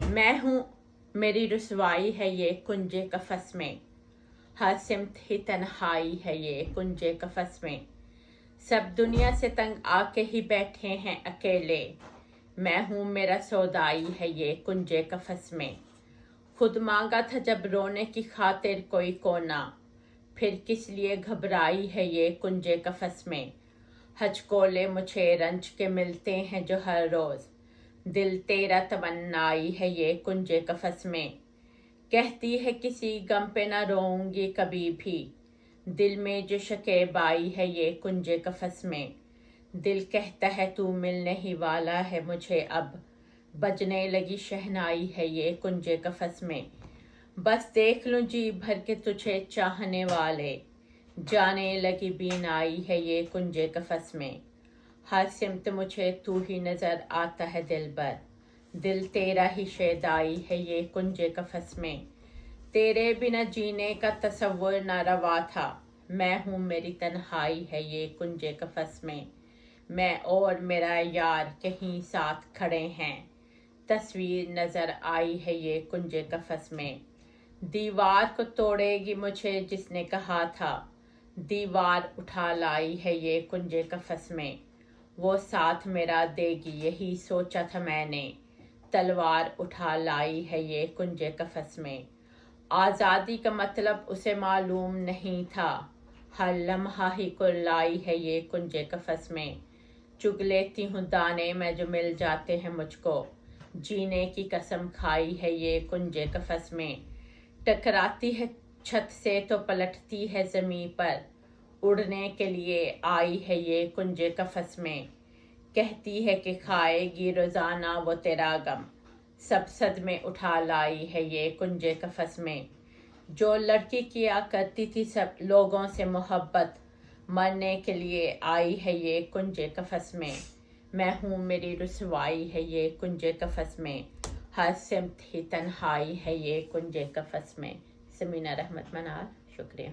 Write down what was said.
मैं हूँ मेरी रुसवाई है ये कुंजे कफस में, हर सिमत ही तन्हाई है ये कुंजे कफस में। सब दुनिया से तंग आके ही बैठे हैं अकेले, मैं हूँ मेरा सौदाई है ये कुंजे कफस में। खुद मांगा था जब रोने की खातिर कोई कोना, फिर किस लिए घबराई है ये कुंजे कफस में। हचकोले मुझे रंज के मिलते हैं जो हर रोज़, दिल तेरा तमन्नाई है ये कुंजे कफस में। कहती है किसी गम पे ना रोऊंगी कभी भी, दिल में जो शकेबाई है ये कुंजे कफस में। दिल कहता है तू मिलने ही वाला है मुझे अब, बजने लगी शहनाई है ये कुंजे कफस में। बस देख लूं जी भर के तुझे चाहने वाले, जाने लगी बीनाई है ये कुंजे कफस में। हर सिमत मुझे तू ही नजर आता है दिलबर, दिल तेरा ही शैदाई है ये कुंजे कफस में। तेरे बिना जीने का तसव्वुर न रवा था, मैं हूँ मेरी तन्हाई है ये कुंजे कफस में। मैं और मेरा यार कहीं साथ खड़े हैं, तस्वीर नजर आई है ये कुंजे कफस में। दीवार को तोड़ेगी मुझे जिसने कहा था, दीवार उठा लाई है ये कुंजे कफस में। वो साथ मेरा देगी यही सोचा था मैंने, तलवार उठा लाई है ये कुंजे कफस में। आज़ादी का मतलब उसे मालूम नहीं था, हर लम्हा ही कुर्लाई है ये कुंजे कफस में। चुग लेती हूँ दाने मैं जो मिल जाते हैं मुझको, जीने की कसम खाई है ये कुंजे कफस में। टकराती है छत से तो पलटती है ज़मीं पर, उड़ने के लिए आई है ये कुंजे कफस में। कहती है कि खाएगी रोज़ाना वो तेरा गम, सब सदमे उठा लाई है ये कुंजे कफस में। जो लड़की किया करती थी सब लोगों से मोहब्बत, मरने के लिए आई है ये कुंजे कफस में। मैं हूँ मेरी रुसवाई है ये कुंजे कफस में, हर सिमत ही तन्हाई है ये कुंजे कफस में। समीना रहमत मनार, शुक्रिया।